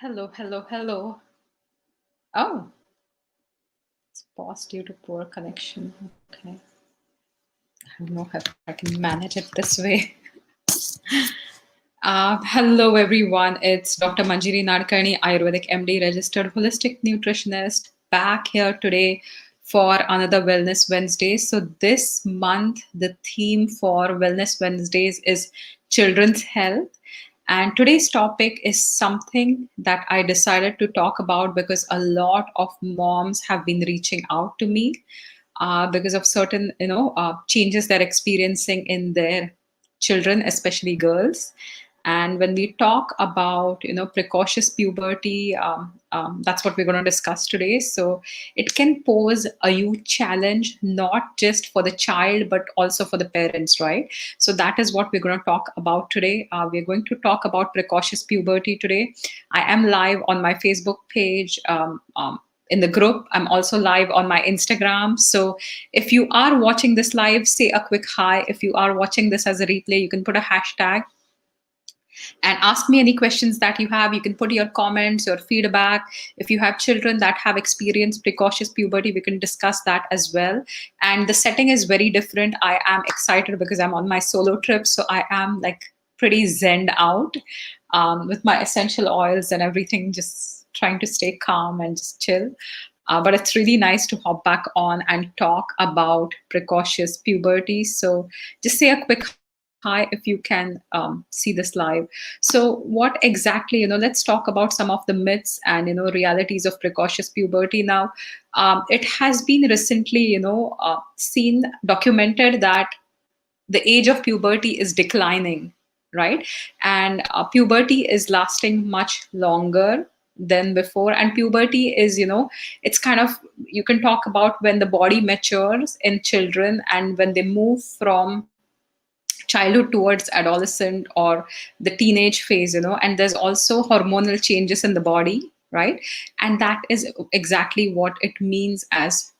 Hello, hello, hello. Oh, it's paused due to poor connection. Okay. I don't know if I can manage it this way. Hello, everyone. It's Dr. Manjiri Nadkarni, Ayurvedic MD, registered holistic nutritionist, back here today for another Wellness Wednesday. So, this month, the theme for Wellness Wednesdays is children's health. And today's topic is something that I decided to talk about because a lot of moms have been reaching out to me because of certain, changes they're experiencing in their children, especially girls. And when we talk about, precocious puberty, that's what we're going to discuss today. So it can pose a huge challenge, not just for the child, but also for the parents, right? So that is what we're going to talk about today. We're going to talk about precocious puberty today. I am live on my Facebook page. In the group, I'm also live on my Instagram. So if you are watching this live, say a quick hi. If you are watching this as a replay, you can put a hashtag and ask me any questions that you have. You can put your comments, your feedback. If you have children that have experienced precocious puberty, we can discuss that as well. And the setting is very different. I am excited because I'm on my solo trip. So I am like pretty zened out with my essential oils and everything, just trying to stay calm and just chill. But it's really nice to hop back on and talk about precocious puberty. So just say a quick hi if you can see this live. So what exactly, let's talk about some of the myths and, realities of precocious puberty now. It has been recently, seen, documented that the age of puberty is declining, right? And puberty is lasting much longer than before. And puberty is, it's kind of, you can talk about when the body matures in children and when they move from childhood towards adolescent or the teenage phase, and there's also hormonal changes in the body, right? And that is exactly what it means as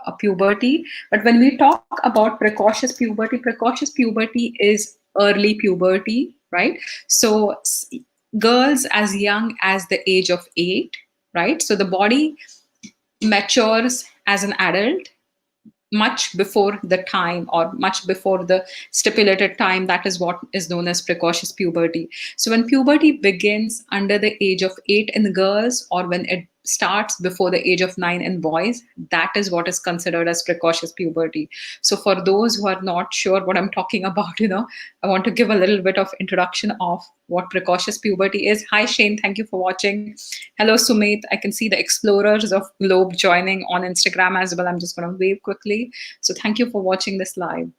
a puberty. But when we talk about precocious puberty is early puberty, right? So girls as young as the age of 8, right? So the body matures as an adult much before the time or much before the stipulated time. That is what is known as precocious puberty. So when puberty begins under the age of 8 in girls, or when it starts before the age of 9 in boys, that is what is considered as precocious puberty. So for those who are not sure what I'm talking about, I want to give a little bit of introduction of what precocious puberty is. Hi Shane, thank you for watching. Hello Sumit, I can see the explorers of globe joining on Instagram as well. I'm just going to wave quickly. So thank you for watching this live.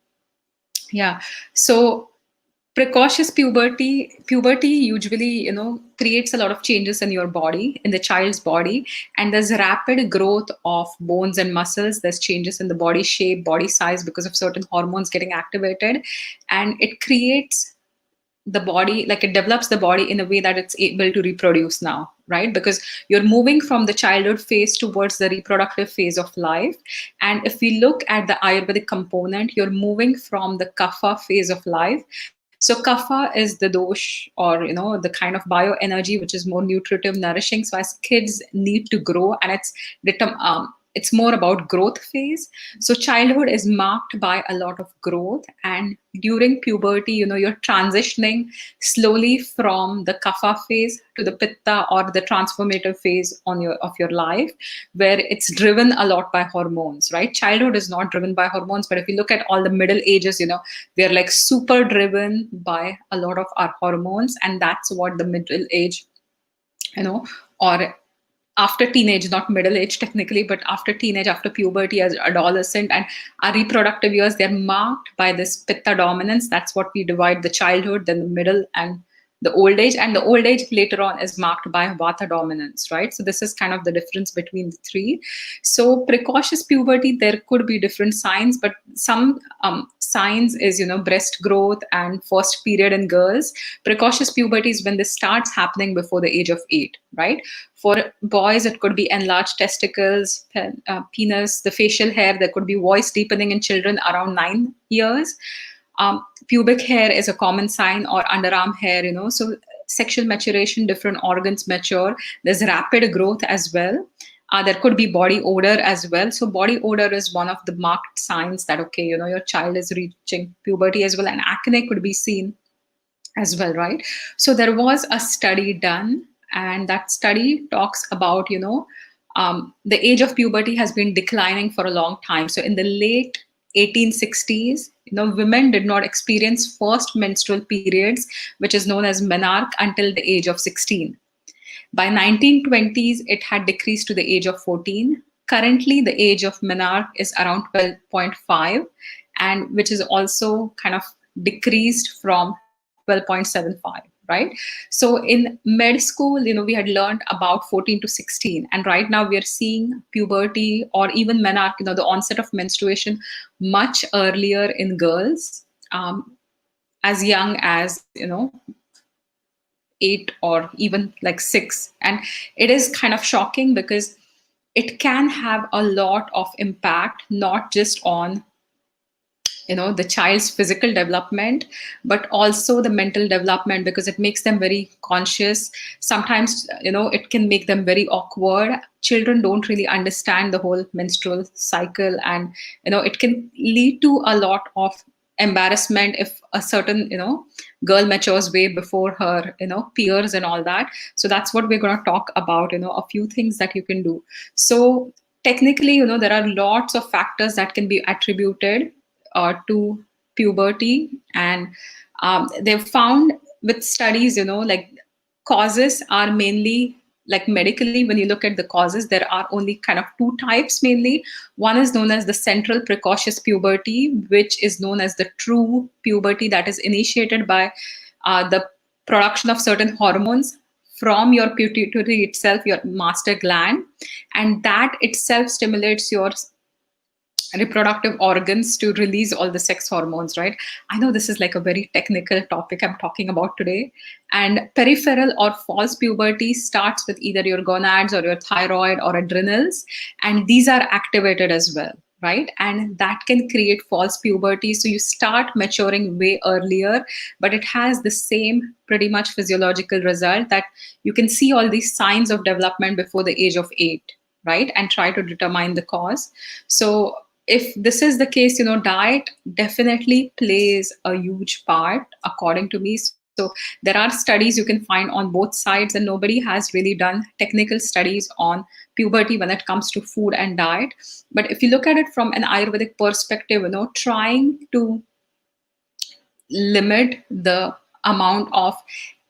Yeah. So precocious puberty usually, creates a lot of changes in your body, in the child's body. And there's rapid growth of bones and muscles. There's changes in the body shape, body size, because of certain hormones getting activated. And it creates the body, like it develops the body in a way that it's able to reproduce now, right? Because you're moving from the childhood phase towards the reproductive phase of life. And if we look at the Ayurvedic component, you're moving from the kapha phase of life. So kapha is the dosh, or the kind of bioenergy which is more nutritive, nourishing. So as kids need to grow, and it's more about growth phase. So childhood is marked by a lot of growth, and during puberty, you're transitioning slowly from the kapha phase to the pitta, or the transformative phase of your life, where it's driven a lot by hormones, right? Childhood is not driven by hormones, but if you look at all the middle ages, they're like super driven by a lot of our hormones. And that's what the middle age, or after teenage, not middle age technically, but after teenage, after puberty, as adolescent and our reproductive years, they're marked by this pitta dominance. That's what we divide the childhood, then the middle, and the old age. And the old age later on is marked by vata dominance, right? So this is kind of the difference between the three. So precocious puberty, there could be different signs, but some signs is, breast growth and first period in girls. Precocious puberty is when this starts happening before the age of 8, right? For boys, it could be enlarged testicles, penis, the facial hair. There could be voice deepening in children around 9 years. Pubic hair is a common sign, or underarm hair, So sexual maturation, different organs mature. There's rapid growth as well. There could be body odor as well. So body odor is one of the marked signs that, okay, your child is reaching puberty as well. And acne could be seen as well, right? So there was a study done, and that study talks about, the age of puberty has been declining for a long time. So in the late 1860s, women did not experience first menstrual periods, which is known as menarche, until the age of 16. By 1920s, it had decreased to the age of 14. Currently, the age of menarche is around 12.5, and which is also kind of decreased from 12.75, right? So in med school, we had learned about 14 to 16, and right now we are seeing puberty or even menarche, the onset of menstruation much earlier in girls, as young as 8 or even like 6. And it is kind of shocking because it can have a lot of impact, not just on the child's physical development, but also the mental development, because it makes them very conscious. Sometimes it can make them very awkward. Children don't really understand the whole menstrual cycle, and it can lead to a lot of embarrassment if a certain girl matures way before her peers and all that. So that's what we're going to talk about, a few things that you can do. So technically, there are lots of factors that can be attributed to puberty, and they've found with studies, like causes are mainly, like medically, when you look at the causes, there are only kind of two types mainly. One is known as the central precocious puberty, which is known as the true puberty, that is initiated by the production of certain hormones from your pituitary itself, your master gland, and that itself stimulates your reproductive organs to release all the sex hormones, right? I know this is like a very technical topic I'm talking about today. And peripheral or false puberty starts with either your gonads or your thyroid or adrenals, and these are activated as well, right? And that can create false puberty. So you start maturing way earlier, but it has the same pretty much physiological result, that you can see all these signs of development before the age of 8, right? And try to determine the cause. So if this is the case, diet definitely plays a huge part, according to me. So there are studies you can find on both sides, and nobody has really done technical studies on puberty when it comes to food and diet. But if you look at it from an Ayurvedic perspective, trying to limit the amount of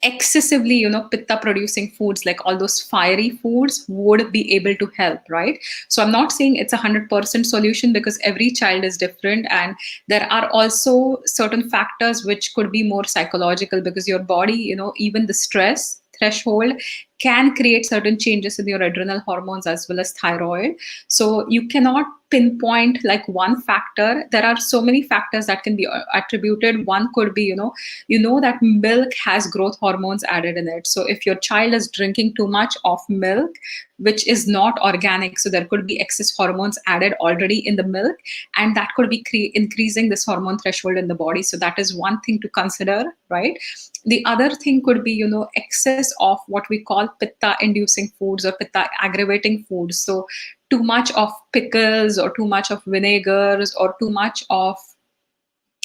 excessively pitta producing foods, like all those fiery foods, would be able to help, right? So I'm not saying it's 100% solution, because every child is different, and there are also certain factors which could be more psychological, because your body, even the stress threshold can create certain changes in your adrenal hormones as well as thyroid. So you cannot pinpoint like one factor. There are so many factors that can be attributed. One could be, that milk has growth hormones added in it. So if your child is drinking too much of milk, which is not organic, so there could be excess hormones added already in the milk, and that could be increasing this hormone threshold in the body. So that is one thing to consider, right? The other thing could be, excess of what we call pitta inducing foods or pitta aggravating foods. So too much of pickles or too much of vinegars or too much of,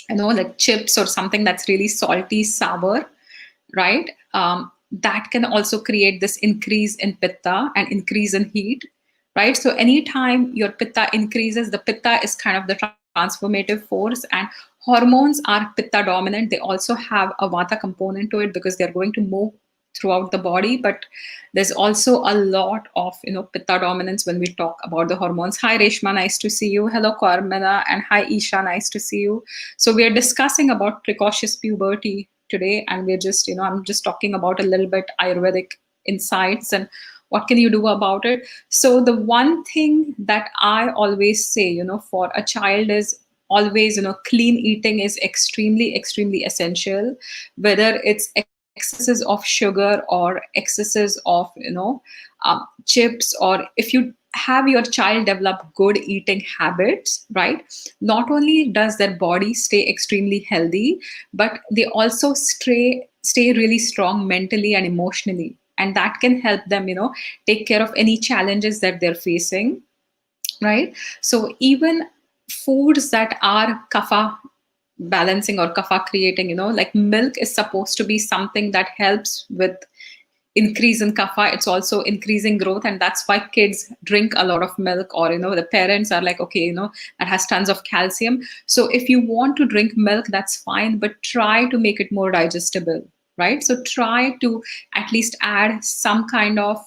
like chips or something that's really salty, sour, right? That can also create this increase in pitta and increase in heat, right? So anytime your pitta increases, the pitta is kind of the transformative force, and hormones are pitta dominant. They also have a vata component to it, because they're going to move throughout the body. But there's also a lot of pitta dominance when we talk about the hormones. Hi Reshma, nice to see you. Hello Carmela, and hi Isha, nice to see you. So we are discussing about precocious puberty today, and we're just I'm just talking about a little bit Ayurvedic insights and what can you do about it. So the one thing that I always say, for a child is always, clean eating is extremely essential, whether it's excesses of sugar or excesses of chips, or if you have your child develop good eating habits, right? Not only does their body stay extremely healthy, but they also stay really strong mentally and emotionally, and that can help them, take care of any challenges that they're facing, right? So even foods that are kapha balancing or kapha creating, like milk is supposed to be something that helps with increase in kapha. It's also increasing growth, and that's why kids drink a lot of milk, or the parents are like, okay, that has tons of calcium. So if you want to drink milk, that's fine, but try to make it more digestible, right? So try to at least add some kind of,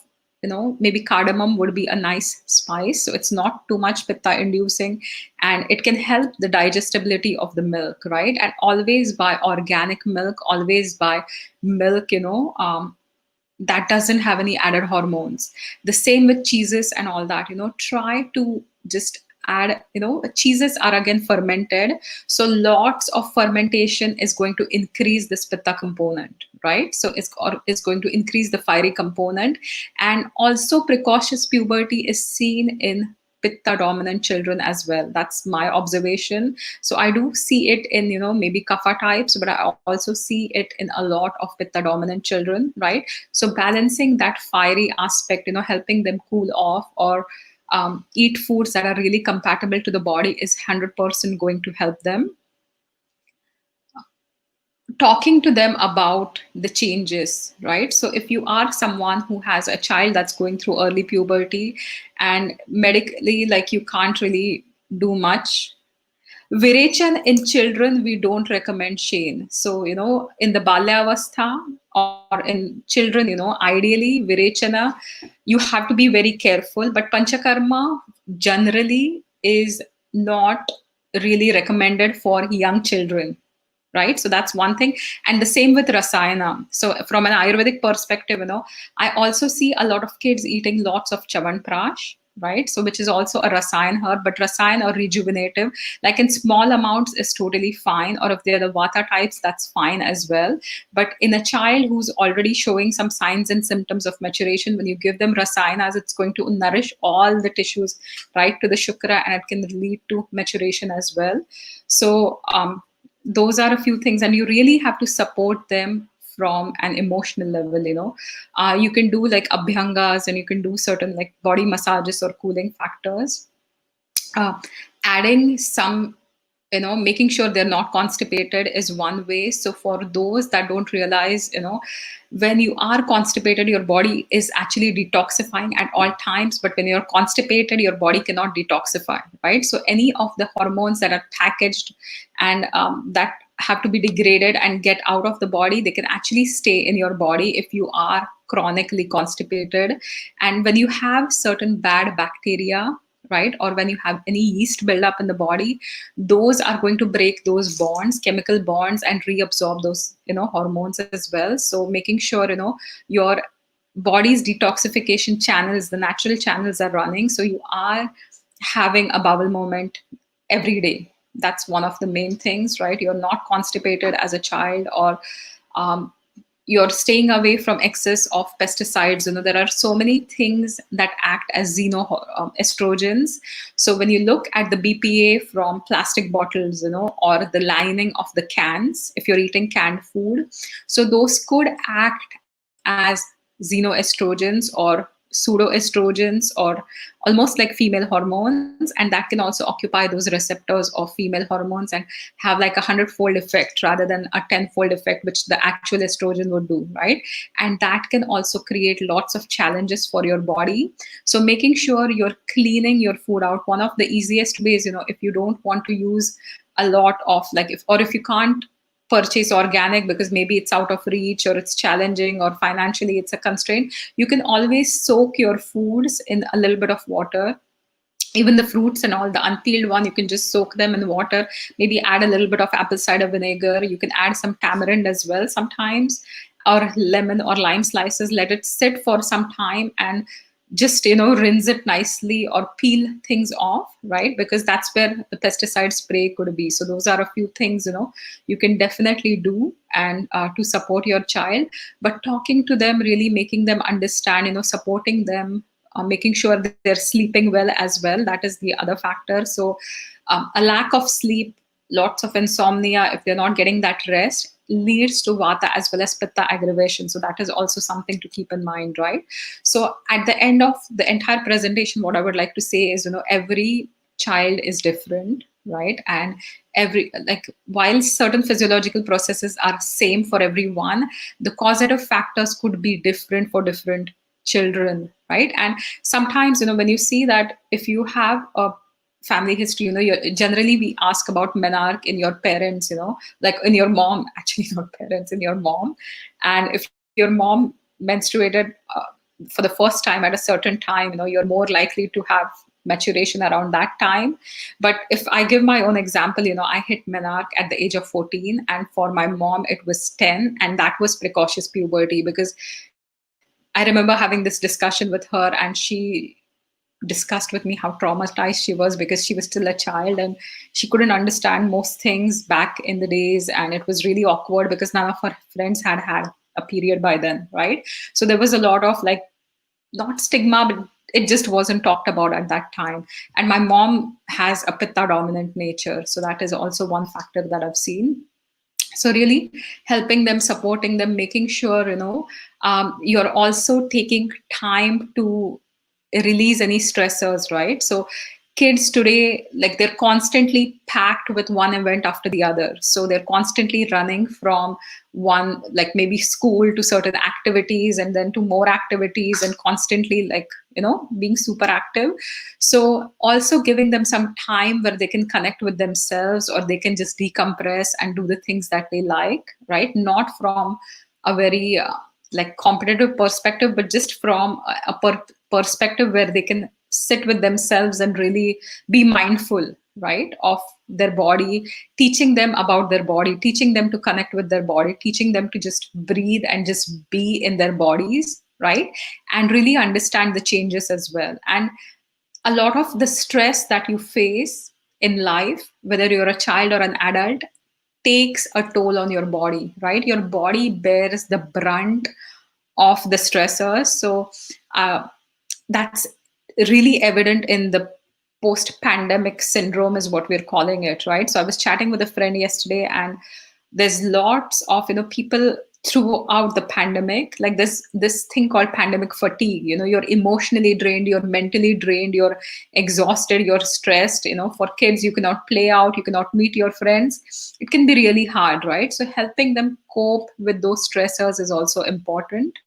maybe cardamom would be a nice spice, so it's not too much pitta inducing, and it can help the digestibility of the milk, right? And always buy organic milk, always buy milk, that doesn't have any added hormones. The same with cheeses and all that, try to just add, cheeses are again fermented, so lots of fermentation is going to increase this pitta component, right? So it's going to increase the fiery component. And also precocious puberty is seen in pitta dominant children as well. That's my observation. So I do see it in, maybe kapha types, but I also see it in a lot of pitta dominant children, right? So balancing that fiery aspect, helping them cool off, or eat foods that are really compatible to the body is 100% going to help them. Talking to them about the changes, right? So if you are someone who has a child that's going through early puberty, and medically, like, you can't really do much. Virechan in children, we don't recommend Shane. So, in the Balyavastha or in children, ideally Virechana, you have to be very careful. But Panchakarma generally is not really recommended for young children, right? So that's one thing. And the same with rasayana. So from an Ayurvedic perspective, I also see a lot of kids eating lots of chavanprash, right? So which is also a rasayan herb, but rasayan or rejuvenative, like in small amounts is totally fine. Or if they're the vata types, that's fine as well. But in a child who's already showing some signs and symptoms of maturation, when you give them rasayanas, it's going to nourish all the tissues right to the shukra, and it can lead to maturation as well. So those are a few things, and you really have to support them from an emotional level. You can do like abhyangas, and you can do certain like body massages or cooling factors. Adding some, making sure they're not constipated is one way. So for those that don't realize, when you are constipated, your body is actually detoxifying at all times, but when you're constipated, your body cannot detoxify, right? So any of the hormones that are packaged and that have to be degraded and get out of the body, they can actually stay in your body if you are chronically constipated. And when you have certain bad bacteria, right, or when you have any yeast buildup in the body, those are going to break those bonds, chemical bonds, and reabsorb those, hormones as well. So making sure, your body's detoxification channels, the natural channels, are running, so you are having a bowel movement every day. That's one of the main things, right? You're not constipated as a child, or you're staying away from excess of pesticides. There are so many things that act as xenoestrogens. So when you look at the BPA from plastic bottles, or the lining of the cans, if you're eating canned food, so those could act as xenoestrogens or pseudoestrogens, or almost like female hormones, and that can also occupy those receptors of female hormones and have like 100-fold effect rather than a 10-fold effect which the actual estrogen would do, right? And that can also create lots of challenges for your body. So making sure you're cleaning your food out, one of the easiest ways, if you don't want to use a lot of like, if you can't purchase organic because maybe it's out of reach, or it's challenging, or financially it's a constraint, you can always soak your foods in a little bit of water. Even the fruits and all, the unpeeled one, you can just soak them in water, maybe add a little bit of apple cider vinegar. You can add some tamarind as well sometimes, or lemon or lime slices. Let it sit for some time and just, rinse it nicely or peel things off, right? Because that's where the pesticide spray could be. So those are a few things, you can definitely do, and to support your child. But talking to them, really making them understand, supporting them, making sure that they're sleeping well as well. That is the other factor. So a lack of sleep, lots of insomnia, if they're not getting that rest, leads to vata as well as pitta aggravation. So that is also something to keep in mind, right? So at the end of the entire presentation, what I would like to say is, every child is different, right? And every, like, while certain physiological processes are same for everyone, the causative factors could be different for different children, right? And sometimes, when you see that if you have a family history, generally we ask about menarche in your parents, like in your mom, actually not parents, in your mom. And if your mom menstruated for the first time at a certain time, you're more likely to have maturation around that time. But if I give my own example, I hit menarche at the age of 14, and for my mom it was 10, and that was precocious puberty. Because I remember having this discussion with her, and she discussed with me how traumatized she was because she was still a child and she couldn't understand most things back in the days, and it was really awkward because none of her friends had had a period by then, right? So there was a lot of, like, not stigma, but it just wasn't talked about at that time. And my mom has a pitta dominant nature, so that is also one factor that I've seen. So really helping them, supporting them, making sure, you're also taking time to release any stressors, right? So kids today, like, they're constantly packed with one event after the other, so they're constantly running from one, like, maybe school to certain activities and then to more activities, and constantly, like, being super active. So also giving them some time where they can connect with themselves, or they can just decompress and do the things that they like, right? Not from a very like competitive perspective, but just from a perspective where they can sit with themselves and really be mindful, right, of their body, teaching them about their body, teaching them to connect with their body, teaching them to just breathe and just be in their bodies, right? And really understand the changes as well. And a lot of the stress that you face in life, whether you're a child or an adult, takes a toll on your body, right? Your body bears the brunt of the stressors. So uh, that's really evident in the post pandemic syndrome, is what we're calling it, right? So I was chatting with a friend yesterday, and there's lots of, people throughout the pandemic, like this thing called pandemic fatigue. You're emotionally drained, you're mentally drained, you're exhausted, you're stressed. For kids, you cannot play out, you cannot meet your friends. It can be really hard, right? So helping them cope with those stressors is also important,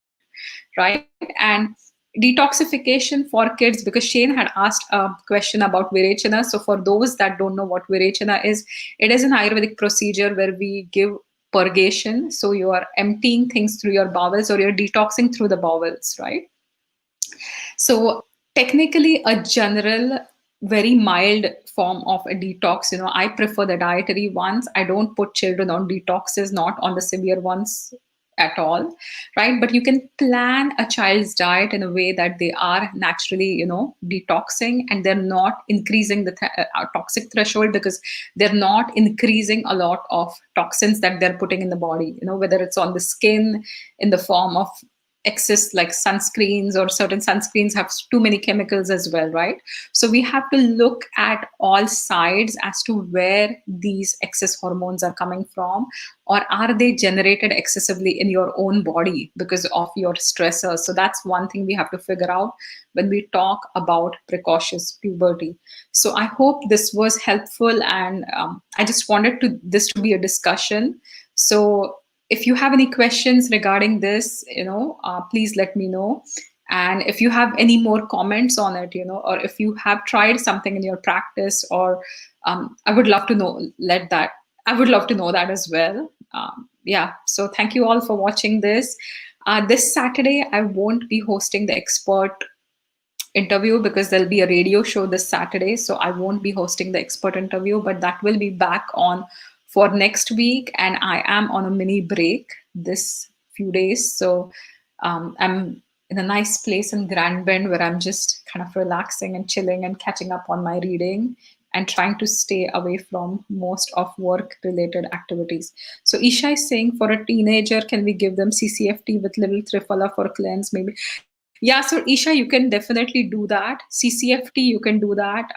right? And detoxification for kids, because Shane had asked a question about virechana. So for those that don't know what virechana is, it is an Ayurvedic procedure where we give purgation. So you are emptying things through your bowels, or you're detoxing through the bowels, right? So technically, a general, very mild form of a detox. I prefer the dietary ones. I don't put children on detoxes, not on the severe ones at all, right? But you can plan a child's diet in a way that they are naturally, detoxing, and they're not increasing the toxic threshold, because they're not increasing a lot of toxins that they're putting in the body, whether it's on the skin in the form of excess, like sunscreens, or certain sunscreens have too many chemicals as well, right? So we have to look at all sides as to where these excess hormones are coming from, or are they generated excessively in your own body because of your stressors. So that's one thing we have to figure out when we talk about precocious puberty. So I hope this was helpful, and I just wanted this to be a discussion. So if you have any questions regarding this, please let me know. And if you have any more comments on it, or if you have tried something in your practice, or I would love to know. I would love to know that as well. Yeah. So thank you all for watching this. This Saturday, I won't be hosting the expert interview because there'll be a radio show this Saturday. So I won't be hosting the expert interview, but that will be back on for next week. And I am on a mini break this few days. So I'm in a nice place in Grand Bend where I'm just kind of relaxing and chilling and catching up on my reading and trying to stay away from most of work related activities. So Isha is saying, for a teenager, can we give them CCFT with little triphala for cleanse maybe? Yeah, so Isha, you can definitely do that. CCFT, you can do that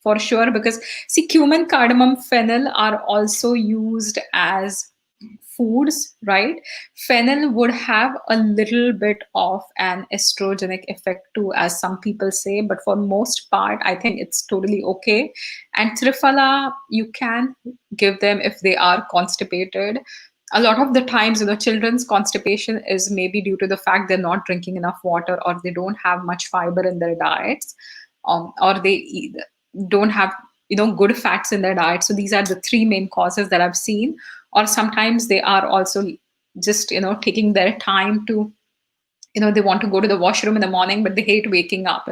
for sure, because see, cumin, cardamom, fennel are also used as foods, right? Fennel would have a little bit of an estrogenic effect too, as some people say, but for most part, I think it's totally okay. And Triphala, you can give them if they are constipated. A lot of the times, children's constipation is maybe due to the fact they're not drinking enough water, or they don't have much fiber in their diets, or they don't have good fats in their diet. So these are the three main causes that I've seen. Or sometimes they are also just taking their time to, they want to go to the washroom in the morning, but they hate waking up.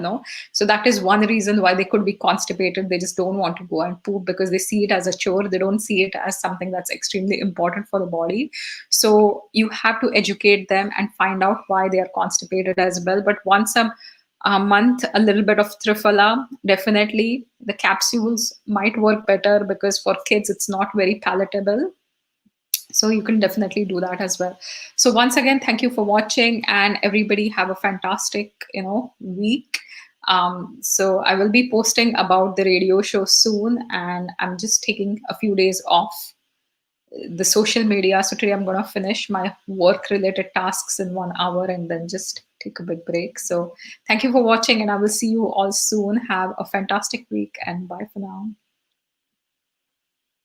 So that is one reason why they could be constipated. They just don't want to go and poop because they see it as a chore. They don't see it as something that's extremely important for the body. So you have to educate them and find out why they are constipated as well. But once a month, a little bit of Triphala, definitely. The capsules might work better because for kids it's not very palatable, so you can definitely do that as well. So once again, thank you for watching, and everybody have a fantastic week. So I will be posting about the radio show soon, and I'm just taking a few days off the social media. So today I'm going to finish my work related tasks in 1 hour and then just take a big break. So thank you for watching, and I will see you all soon. Have a fantastic week, and bye for now.